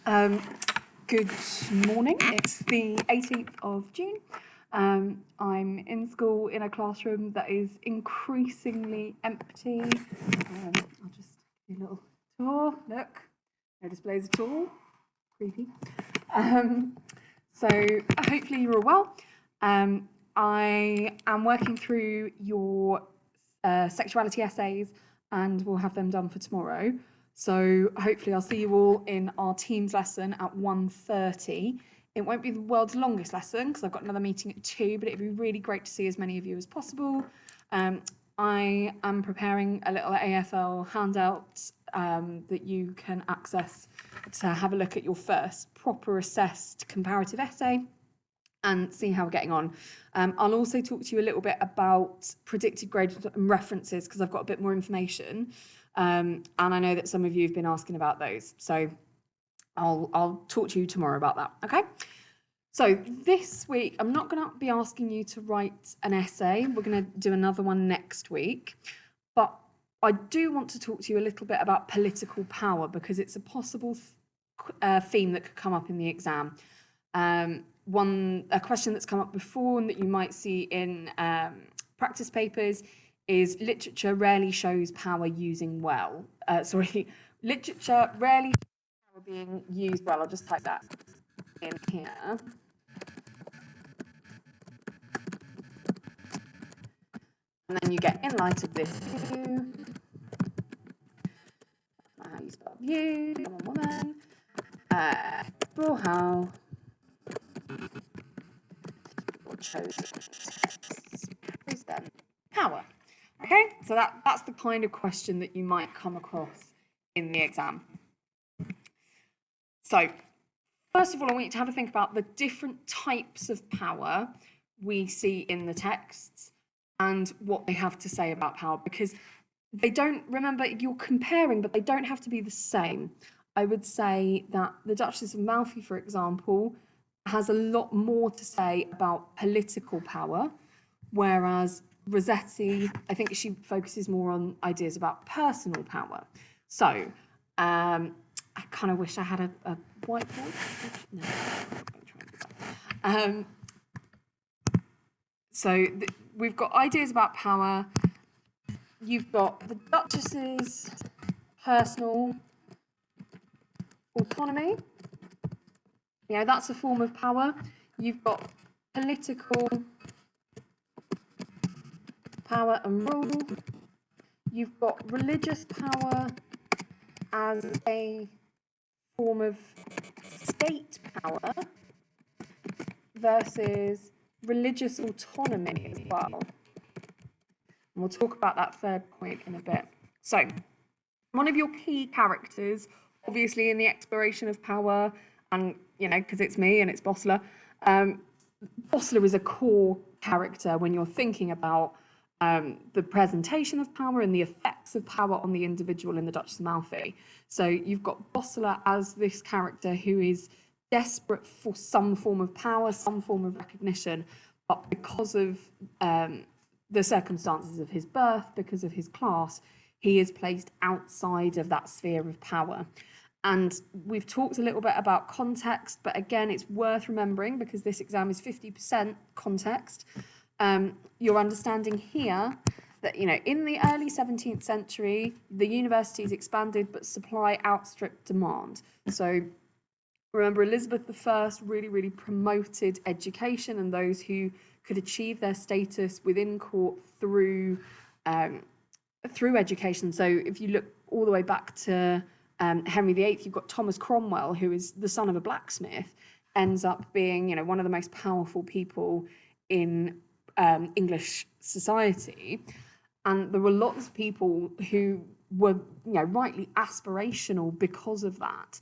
Um, good morning. It's the 18th of June. I'm in school in a classroom that is increasingly empty. I'll just give you a little tour. Look, no displays at all. Creepy. So hopefully you're all well. I am working through your sexuality essays and we'll have them done for tomorrow. So hopefully I'll see you all in our Teams lesson at 1:30. It won't be the world's longest lesson because I've got another meeting at 2, but it'd be really great to see as many of you as possible. I am preparing a little AFL handout that you can access to have a look at your first proper assessed comparative essay and see how we're getting on. I'll also talk to you a little bit about predicted grades and references because I've got a bit more information. And I know that some of you have been asking about those. So I'll talk to you tomorrow about that, okay? So this week, I'm not going to be asking you to write an essay. We're going to do another one next week. But I do want to talk to you a little bit about political power because it's a possible theme that could come up in the exam. A question that's come up before and that you might see in practice papers is literature rarely shows power using well. Literature rarely shows power being used well. I'll just type that in here. And then you get, in light of this view, how you spell view, woman, for how shows then power. Okay, so that's the kind of question that you might come across in the exam. So first of all, I want you to have a think about the different types of power we see in the texts and what they have to say about power, because they don't, remember, you're comparing, but they don't have to be the same. I would say that the Duchess of Malfi, for example, has a lot more to say about political power, whereas Rossetti, I think she focuses more on ideas about personal power. So I kind of wish I had a whiteboard. No, I'm going to try and do that. So we've got ideas about power. You've got the Duchess's personal autonomy. You know, that's a form of power. You've got political power and rule. You've got religious power as a form of state power versus religious autonomy as well. And we'll talk about that third point in a bit. So, one of your key characters, obviously in the exploration of power, and, you know, because it's me and it's Bosler, Bosler is a core character when you're thinking about the presentation of power and the effects of power on the individual in the Duchess of Malfi. So you've got Bosler as this character who is desperate for some form of power, some form of recognition, but because of the circumstances of his birth, because of his class, he is placed outside of that sphere of power. And we've talked a little bit about context, but again, it's worth remembering because this exam is 50% context. You're understanding here that, you know, in the early 17th century, the universities expanded, but supply outstripped demand. So remember, Elizabeth I really promoted education and those who could achieve their status within court through education. So if you look all the way back to Henry VIII, you've got Thomas Cromwell, who is the son of a blacksmith, ends up being, you know, one of the most powerful people in English society. And there were lots of people who were, you know, rightly aspirational because of that.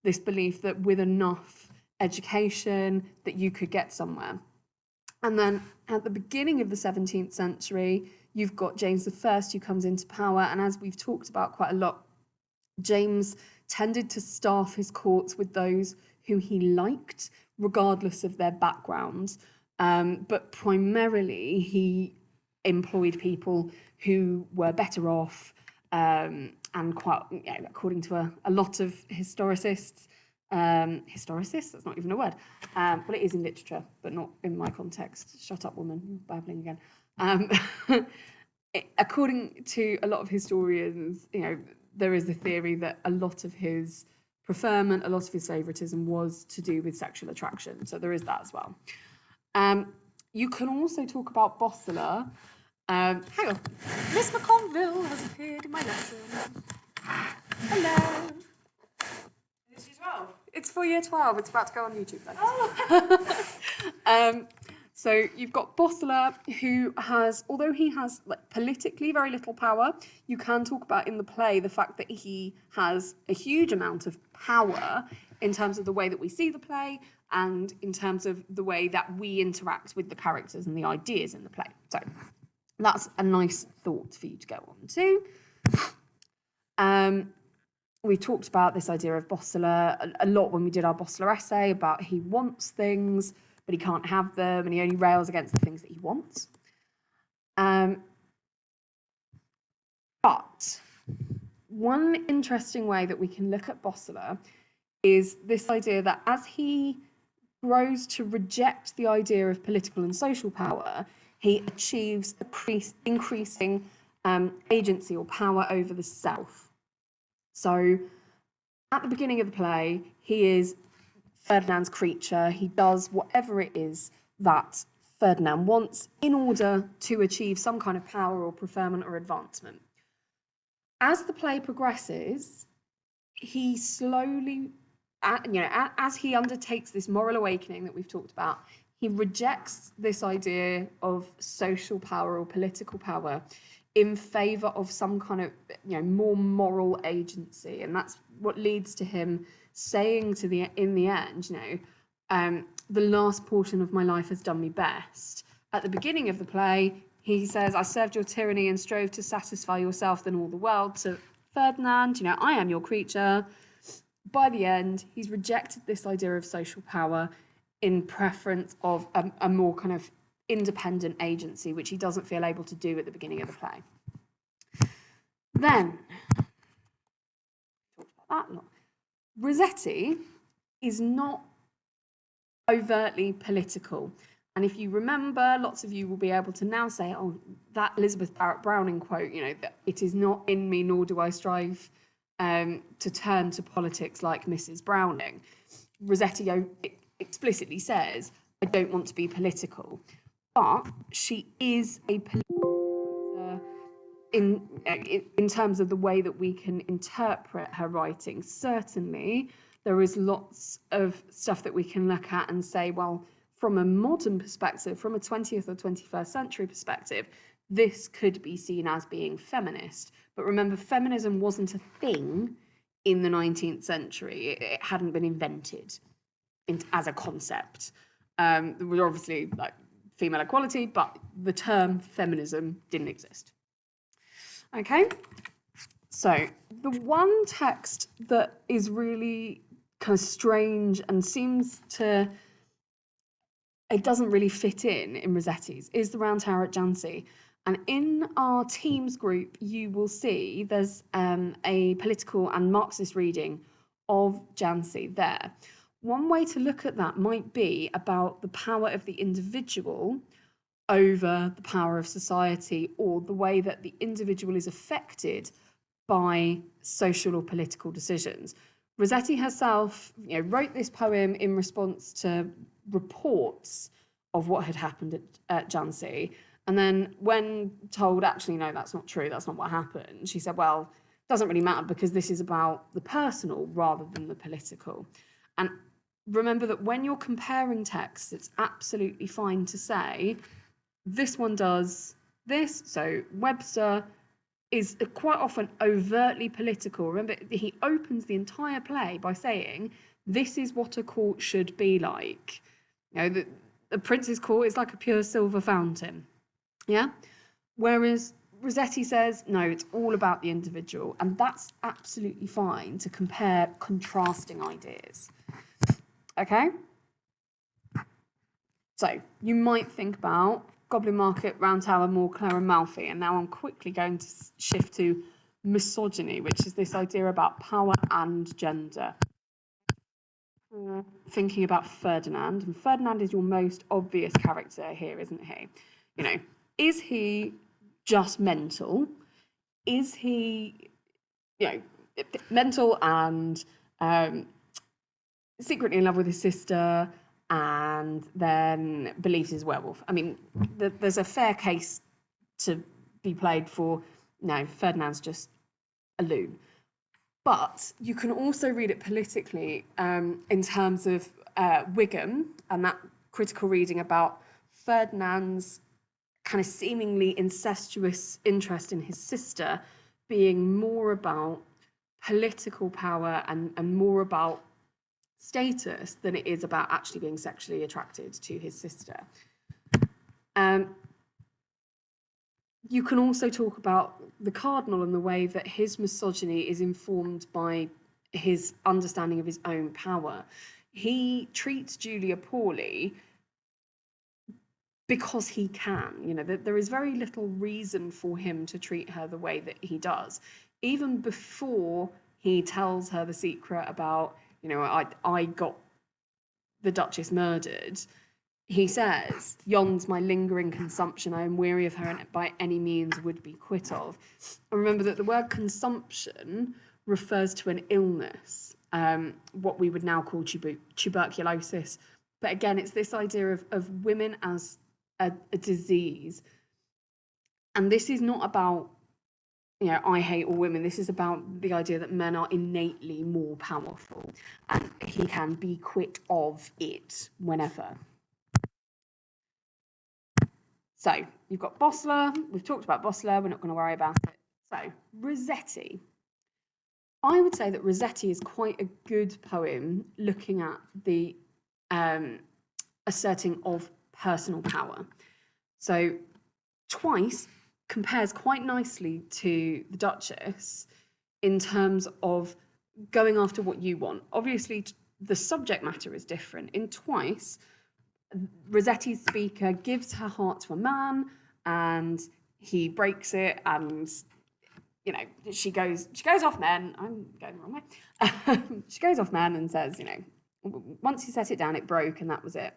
This belief that with enough education that you could get somewhere. And then at the beginning of the 17th century, you've got James I who comes into power. And as we've talked about quite a lot, James tended to staff his courts with those who he liked, regardless of their background. But primarily, he employed people who were better off, and quite, according to a lot of historicists, that's not even a word. Well, it is in literature, but not in my context. Shut up, woman, you're babbling again. According to a lot of historians, there is the theory that a lot of his preferment, a lot of his favoritism was to do with sexual attraction. So there is that as well. You can also talk about Bosseler. Hang on. Miss McConville has appeared in my lesson. Hello. Is it 12? It's for year 12. It's about to go on YouTube then. Oh. So you've got Bosseler, who has, although he has politically very little power, you can talk about in the play the fact that he has a huge amount of power in terms of the way that we see the play and in terms of the way that we interact with the characters and the ideas in the play. So that's a nice thought for you to go on to. We talked about this idea of Bosseler a lot when we did our Bosseler essay about he wants things, but he can't have them, and he only rails against the things that he wants. But one interesting way that we can look at Bosseler is this idea that as he grows to reject the idea of political and social power, he achieves increasing agency or power over the self. So at the beginning of the play, he is Ferdinand's creature. He does whatever it is that Ferdinand wants in order to achieve some kind of power or preferment or advancement. As the play progresses, he slowly, as he undertakes this moral awakening that we've talked about, he rejects this idea of social power or political power in favour of some kind of more moral agency, and that's what leads to him saying in the end, the last portion of my life has done me best. At the beginning of the play, he says, I served your tyranny and strove to satisfy yourself than all the world. To Ferdinand, I am your creature. By the end, he's rejected this idea of social power in preference of a more kind of independent agency, which he doesn't feel able to do at the beginning of the play. Then, talked about that a lot. Rossetti is not overtly political. And if you remember, lots of you will be able to now say, oh, that Elizabeth Barrett Browning quote, that it is not in me, nor do I strive to turn to politics like Mrs. Browning. Rossetti explicitly says, I don't want to be political. But she is a political in terms of the way that we can interpret her writing. Certainly, there is lots of stuff that we can look at and say, well, from a modern perspective, from a 20th or 21st century perspective, this could be seen as being feminist. But remember, feminism wasn't a thing in the 19th century. It hadn't been invented as a concept. There was obviously female equality, but the term feminism didn't exist. Okay, so the one text that is really kind of strange and seems to, it doesn't really fit in Rossetti's, is the Round Tower at Jhansi. And in our Teams group, you will see there's a political and Marxist reading of Jhansi there. One way to look at that might be about the power of the individual over the power of society, or the way that the individual is affected by social or political decisions. Rossetti herself, wrote this poem in response to reports of what had happened at Jhansi. And then when told, actually, no, that's not true, that's not what happened, she said, well, it doesn't really matter because this is about the personal rather than the political. And remember that when you're comparing texts, it's absolutely fine to say, this one does this. So Webster is quite often overtly political. Remember, he opens the entire play by saying, this is what a court should be like. The prince's court is like a pure silver fountain. Yeah? Whereas Rossetti says, no, it's all about the individual. And that's absolutely fine to compare contrasting ideas. Okay? So you might think about Goblin Market, Round Tower, Moor, Clare and Malfi. And now I'm quickly going to shift to misogyny, which is this idea about power and gender. Thinking about Ferdinand, and Ferdinand is your most obvious character here, isn't he? You know, is he just mental? Is he, mental and secretly in love with his sister, and then believes he's a werewolf? I mean, there's a fair case to be played for, no, Ferdinand's just a loon. But you can also read it politically in terms of Wigham and that critical reading about Ferdinand's kind of seemingly incestuous interest in his sister being more about political power and more about status than it is about actually being sexually attracted to his sister. You can also talk about the cardinal and the way that his misogyny is informed by his understanding of his own power. He treats Julia poorly because he can. You know, there is very little reason for him to treat her the way that he does. Even before he tells her the secret about, I got the Duchess murdered, he says, "Yon's my lingering consumption. I am weary of her, and by any means would be quit of." And remember that the word consumption refers to an illness, what we would now call tuberculosis. But again, it's this idea of women as a disease. And this is not about, I hate all women. This is about the idea that men are innately more powerful, and he can be quit of it whenever. So you've got Bosler. We've talked about Bosler. We're not going to worry about it. So Rossetti. I would say that Rossetti is quite a good poem looking at the asserting of personal power. So Twice compares quite nicely to the Duchess in terms of going after what you want. Obviously, the subject matter is different. In Twice, Rossetti's speaker gives her heart to a man, and he breaks it, and she goes off men. I'm going the wrong way. She goes off men and says, once he set it down, it broke, and that was it.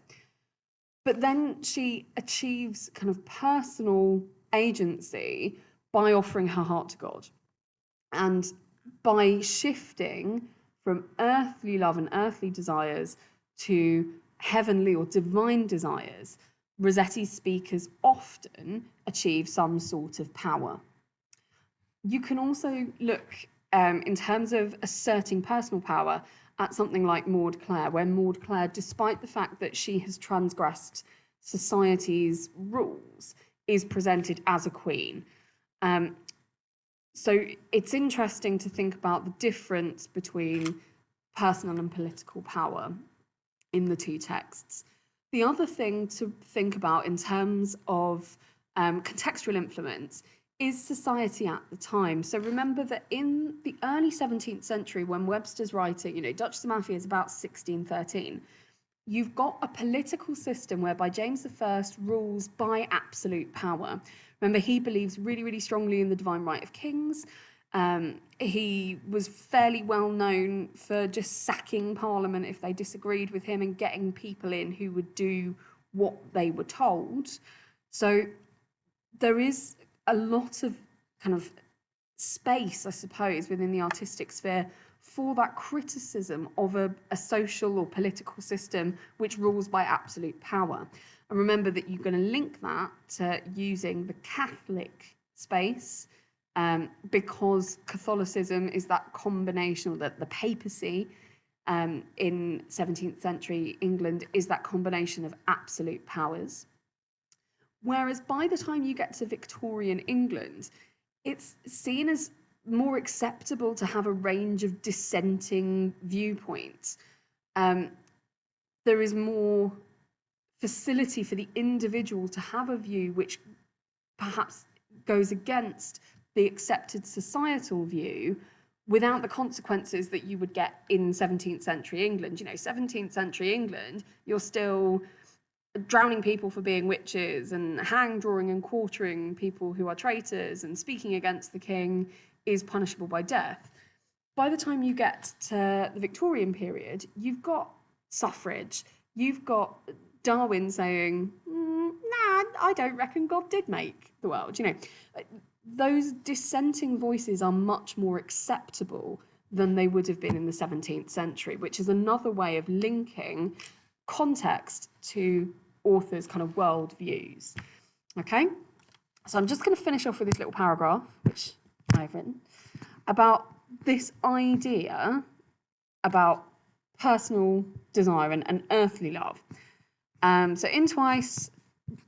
But then she achieves kind of personal agency by offering her heart to God, and by shifting from earthly love and earthly desires to heavenly or divine desires. Rossetti's speakers often achieve some sort of power. You can also look, in terms of asserting personal power, at something like Maud Clare, where Maud Clare, despite the fact that she has transgressed society's rules, is presented as a queen. So it's interesting to think about the difference between personal and political power in the two texts. The other thing to think about in terms of contextual influence is society at the time. So remember that in the early 17th century, when Webster's writing, Duchess of Malfi is about 1613, you've got a political system whereby James I rules by absolute power. Remember, he believes really, really strongly in the divine right of kings. He was fairly well known for just sacking Parliament if they disagreed with him and getting people in who would do what they were told. So there is a lot of kind of space, I suppose, within the artistic sphere for that criticism of a social or political system which rules by absolute power. And remember that you're going to link that to using the Catholic space, because Catholicism is that combination, that the papacy in 17th century England is that combination of absolute powers. Whereas by the time you get to Victorian England, it's seen as more acceptable to have a range of dissenting viewpoints. There is more facility for the individual to have a view which perhaps goes against the accepted societal view without the consequences that you would get in 17th century England. 17th century England, you're still drowning people for being witches and hang drawing and quartering people who are traitors and speaking against the king is punishable by death. By the time you get to the Victorian period, you've got suffrage, you've got Darwin saying, nah, I don't reckon God did make the world. Those dissenting voices are much more acceptable than they would have been in the 17th century, which is another way of linking context to authors' kind of world views. Okay, so I'm just going to finish off with this little paragraph, which I've written, about this idea about personal desire and earthly love. So in Twice,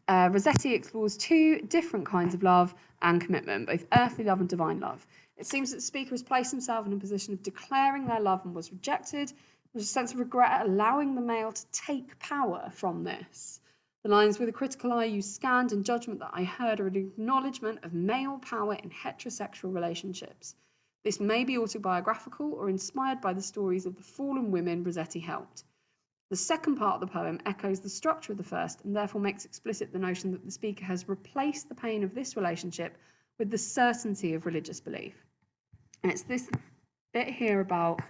Rossetti explores two different kinds of love and commitment, both earthly love and divine love. It seems that the speaker has placed himself in a position of declaring their love and was rejected. There's a sense of regret at allowing the male to take power from this. The lines, with a critical eye you scanned and judgment that I heard, are an acknowledgement of male power in heterosexual relationships. This may be autobiographical or inspired by the stories of the fallen women Rossetti helped. The second part of the poem echoes the structure of the first and therefore makes explicit the notion that the speaker has replaced the pain of this relationship with the certainty of religious belief. And it's this bit here about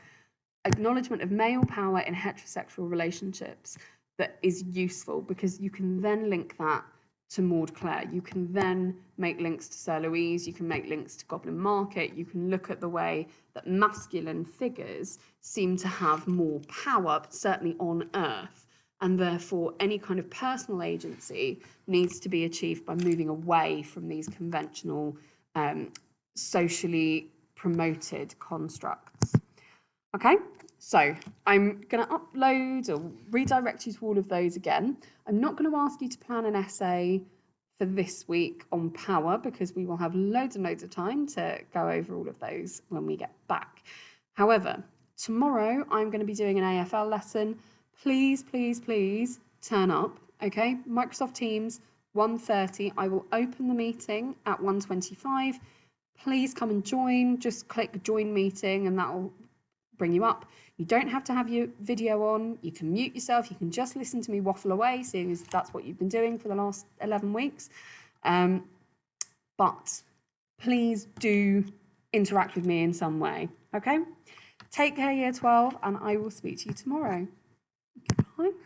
acknowledgement of male power in heterosexual relationships that is useful, because you can then link that to Maud Clare. You can then make links to Sir Louise, you can make links to Goblin Market, you can look at the way that masculine figures seem to have more power, certainly on Earth, and therefore any kind of personal agency needs to be achieved by moving away from these conventional, socially promoted constructs. Okay, so I'm going to upload or redirect you to all of those again. I'm not going to ask you to plan an essay for this week on power, because we will have loads and loads of time to go over all of those when we get back. However, tomorrow I'm going to be doing an AFL lesson. Please, please, please turn up, okay? Microsoft Teams, 1:30. I will open the meeting at 1:25. Please come and join. Just click join meeting and that will bring you up. You don't have to have your video on. You can mute yourself. You can just listen to me waffle away, seeing as that's what you've been doing for the last 11 weeks. But please do interact with me in some way, okay? Take care, Year 12, and I will speak to you tomorrow. Goodbye.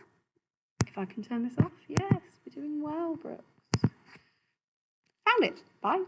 If I can turn this off. Yes, we're doing well, Brooks. Found it. Bye.